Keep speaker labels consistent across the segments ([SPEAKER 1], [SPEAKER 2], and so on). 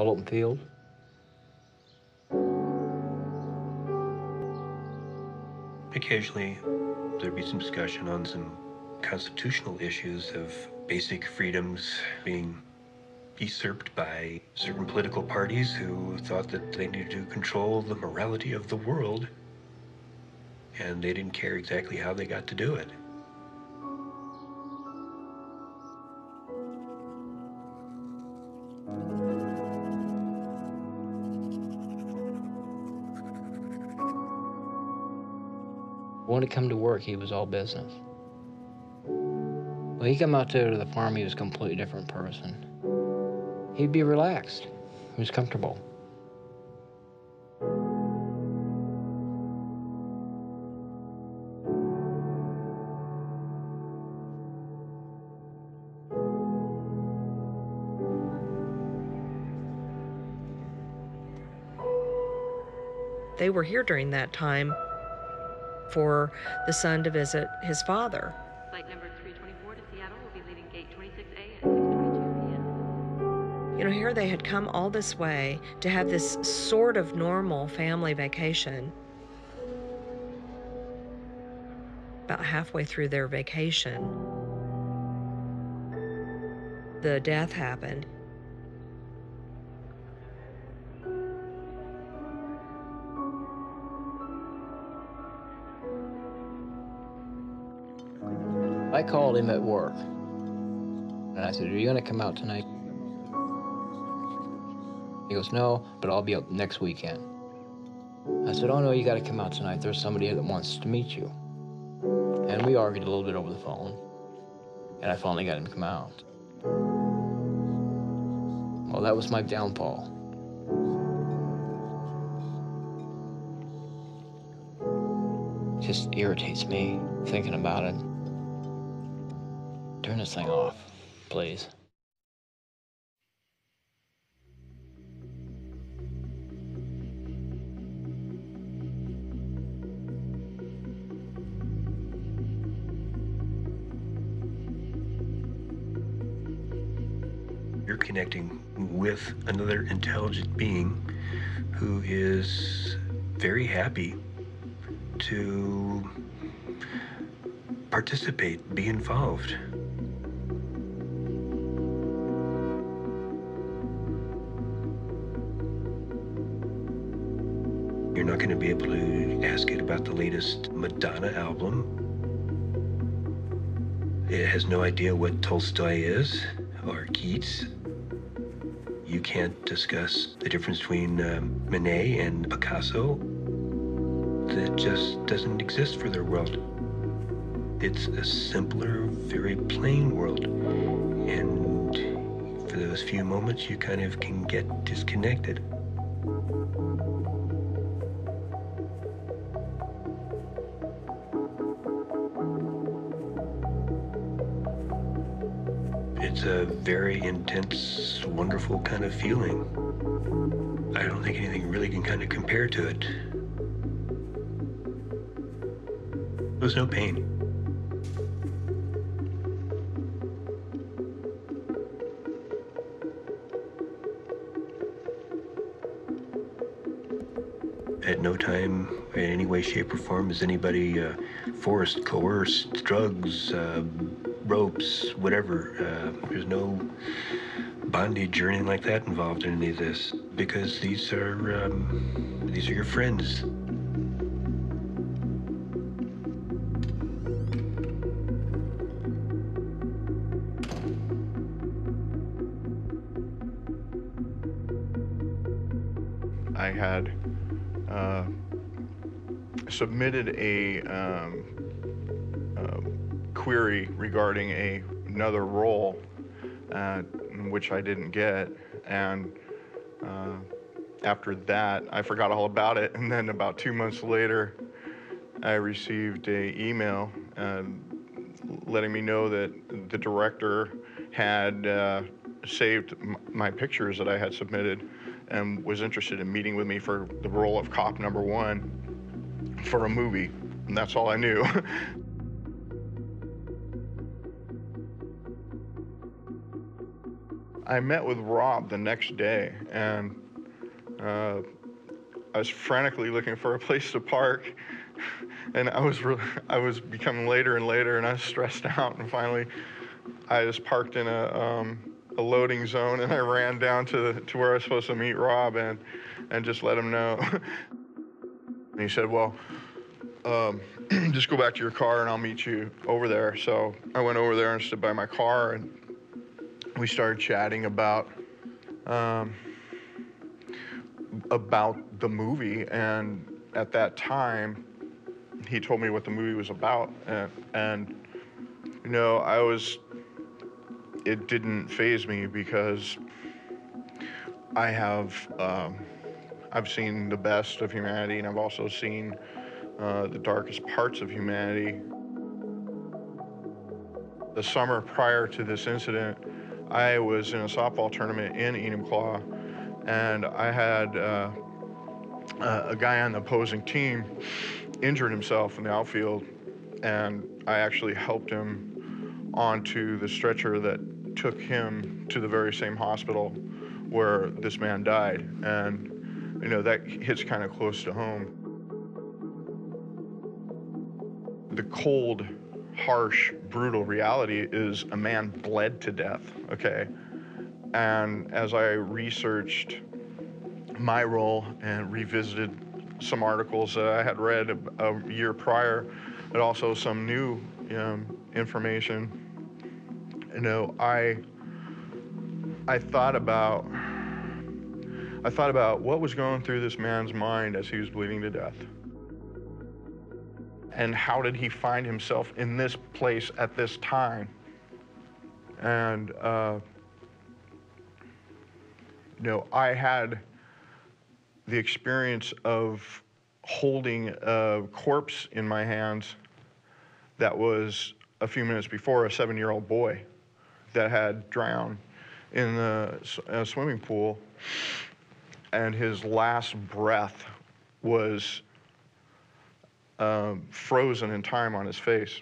[SPEAKER 1] all open field.
[SPEAKER 2] Occasionally, there'd be some discussion on some constitutional issues of basic freedoms being usurped by certain political parties who thought that they needed to control the morality of the world, and they didn't care exactly how they got to do it.
[SPEAKER 1] When he come to work, he was all business. When he come out there to the farm, he was a completely different person. He'd be relaxed. He was comfortable.
[SPEAKER 3] They were here during that time for the son to visit his father.
[SPEAKER 4] Flight number 324 to Seattle will be leaving gate 26A at 6:22 p.m.
[SPEAKER 3] You know, here they had come all this way to have this sort of normal family vacation. About halfway through their vacation, the death happened.
[SPEAKER 1] I called him at work, and I said, "Are you gonna come out tonight?" He goes, "No, but I'll be up next weekend." I said, "Oh no, you gotta come out tonight. There's somebody that wants to meet you." And we argued a little bit over the phone, and I finally got him to come out. Well, that was my downfall. It just irritates me thinking about it. Turn this thing off, please.
[SPEAKER 2] You're connecting with another intelligent being who is very happy to participate, be involved. You're not going to be able to ask it about the latest Madonna album. It has no idea what Tolstoy is or Keats. You can't discuss the difference between Manet and Picasso. That just doesn't exist for their world. It's a simpler, very plain world. And for those few moments, you kind of can get disconnected. It's a very intense, wonderful kind of feeling. I don't think anything really can kind of compare to it. There's no pain. At no time, in any way, shape, or form, is anybody forced, coerced, drugs, ropes, whatever. There's no bondage or anything like that involved in any of this, because these are your friends.
[SPEAKER 5] I had submitted a query regarding another role, which I didn't get, and after that, I forgot all about it, and then about 2 months later, I received an email letting me know that the director had saved my pictures that I had submitted and was interested in meeting with me for the role of cop number 1 for a movie, and that's all I knew. I met with Rob the next day, and I was frantically looking for a place to park, and I was becoming later and later, and I was stressed out, and finally I just parked in a loading zone, and I ran down to where I was supposed to meet Rob, and just let him know. And he said, well, just go back to your car and I'll meet you over there. So I went over there and stood by my car, and we started chatting about the movie. And at that time, he told me what the movie was about, and you know, it didn't faze me, because I've seen the best of humanity, and I've also seen the darkest parts of humanity. The summer prior to this incident, I was in a softball tournament in Enumclaw, and I had a guy on the opposing team injured himself in the outfield, and I actually helped him onto the stretcher that took him to the very same hospital where this man died. And, you know, that hits kind of close to home. The cold, harsh, brutal reality is a man bled to death, okay? And as I researched my role and revisited some articles that I had read a year prior, but also some new information, you know, I thought about what was going through this man's mind as he was bleeding to death. And how did he find himself in this place at this time? And, you know, I had the experience of holding a corpse in my hands that was a few minutes before a 7-year-old boy that had drowned in a swimming pool, and his last breath was frozen in time on his face,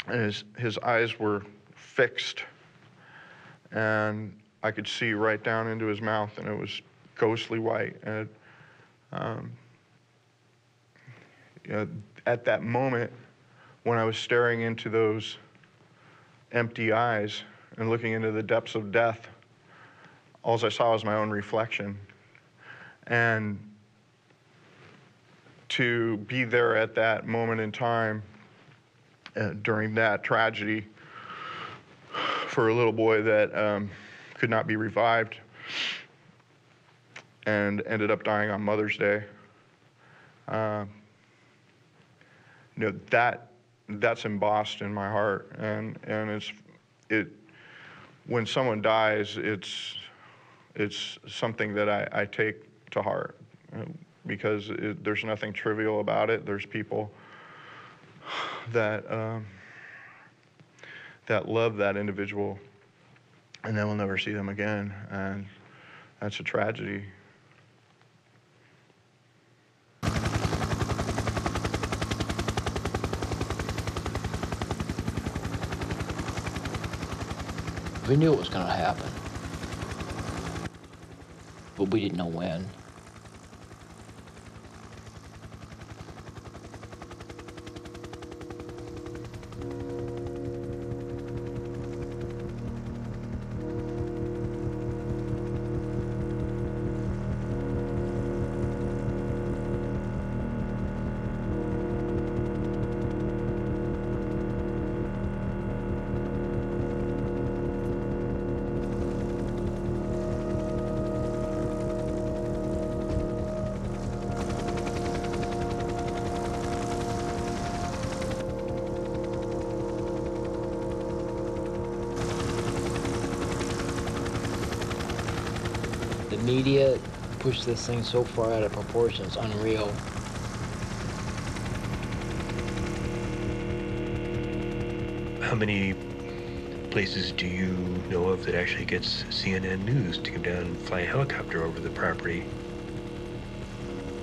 [SPEAKER 5] and his eyes were fixed, and I could see right down into his mouth, and it was ghostly white. And you know, at that moment, when I was staring into those empty eyes and looking into the depths of death, all I saw was my own reflection. And to be there at that moment in time during that tragedy for a little boy that could not be revived and ended up dying on Mother's Day, you know, that's embossed in my heart, and when someone dies, it's something that I take to heart, because there's nothing trivial about it. There's people that love that individual, and then we'll never see them again, and that's a tragedy.
[SPEAKER 1] We knew it was going to happen, but we didn't know when. The media pushed this thing so far out of proportion, it's unreal.
[SPEAKER 2] How many places do you know of that actually gets CNN News to come down and fly a helicopter over the property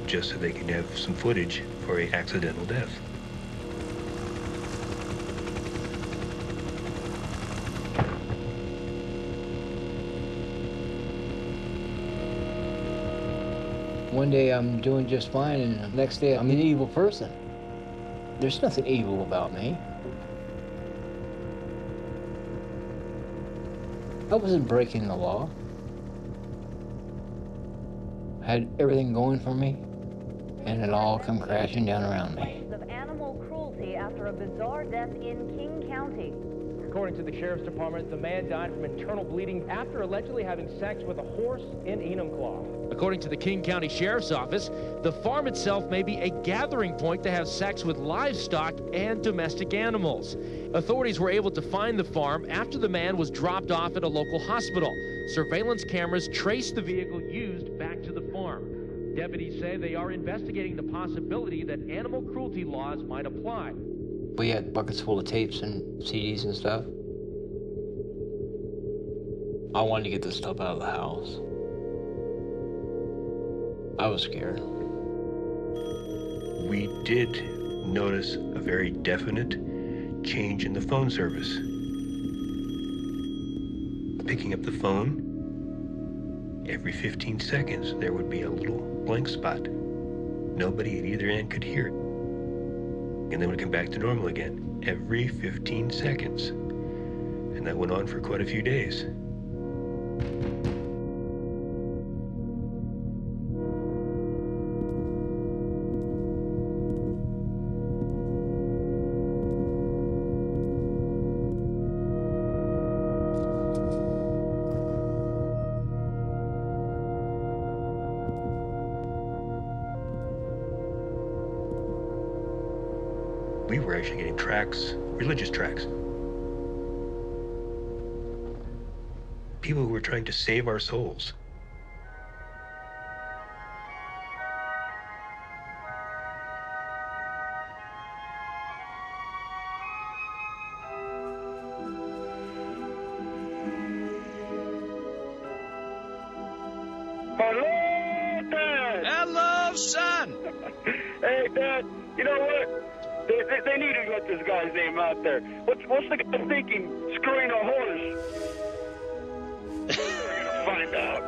[SPEAKER 2] just so they can have some footage for an accidental death?
[SPEAKER 1] One day I'm doing just fine, and the next day I'm an evil person. There's nothing evil about me. I wasn't breaking the law. I had everything going for me, and it all come crashing down around me.
[SPEAKER 6] Of animal cruelty after a bizarre death in King County.
[SPEAKER 7] According to the Sheriff's Department, the man died from internal bleeding after allegedly having sex with a horse in Enumclaw. According to the King County Sheriff's Office, the farm itself may be a gathering point to have sex with livestock and domestic animals. Authorities were able to find the farm after the man was dropped off at a local hospital. Surveillance cameras traced the vehicle used back to the farm. Deputies say they are investigating the possibility that animal cruelty laws might apply.
[SPEAKER 1] We had buckets full of tapes and CDs and stuff. I wanted to get this stuff out of the house. I was scared.
[SPEAKER 2] We did notice a very definite change in the phone service. Picking up the phone, every 15 seconds there would be a little blank spot. Nobody at either end could hear it. And then would come back to normal again, every 15 seconds. And that went on for quite a few days. We were actually getting tracts, religious tracts. People who were trying to save our souls.
[SPEAKER 8] Hello, Dad!
[SPEAKER 9] Hello, son!
[SPEAKER 8] Hey, Dad, you know what? They need to get this guy's name out there. What's the guy thinking? Screwing a horse? We're gonna find out.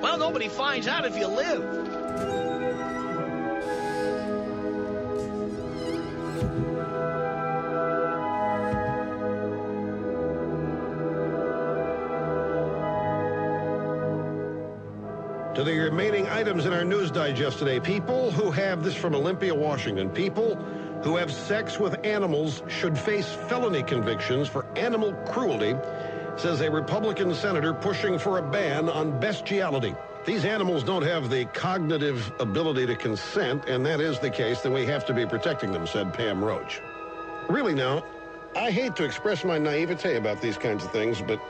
[SPEAKER 9] Well, nobody finds out if you live.
[SPEAKER 10] To the remaining items in our news digest today, people who have this from Olympia, Washington, people who have sex with animals should face felony convictions for animal cruelty, says a Republican senator pushing for a ban on bestiality. These animals don't have the cognitive ability to consent, and that is the case, then we have to be protecting them, said Pam Roach. Really now, I hate to express my naivete about these kinds of things, but,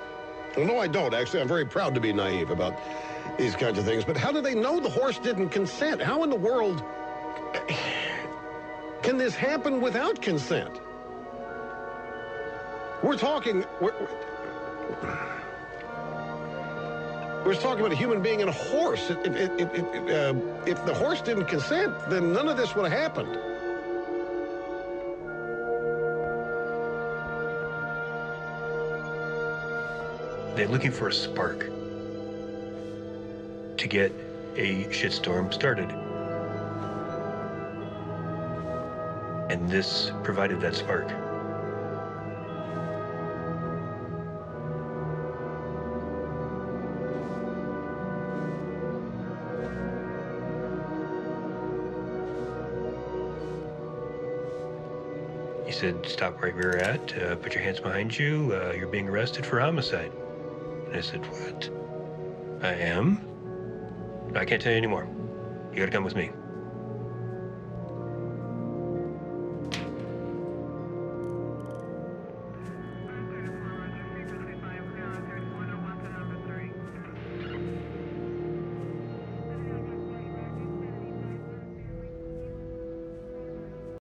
[SPEAKER 10] well, no, I don't. Actually, I'm very proud to be naive about these kinds of things. But how do they know the horse didn't consent? How in the world can this happen without consent? We're talking about a human being and a horse. If the horse didn't consent, then none of this would have happened.
[SPEAKER 2] They're looking for a spark to get a shitstorm started. And this provided that spark. He said, stop right where you're at, put your hands behind you, you're being arrested for homicide. And I said, what? I am? I can't tell you anymore. You gotta come with me.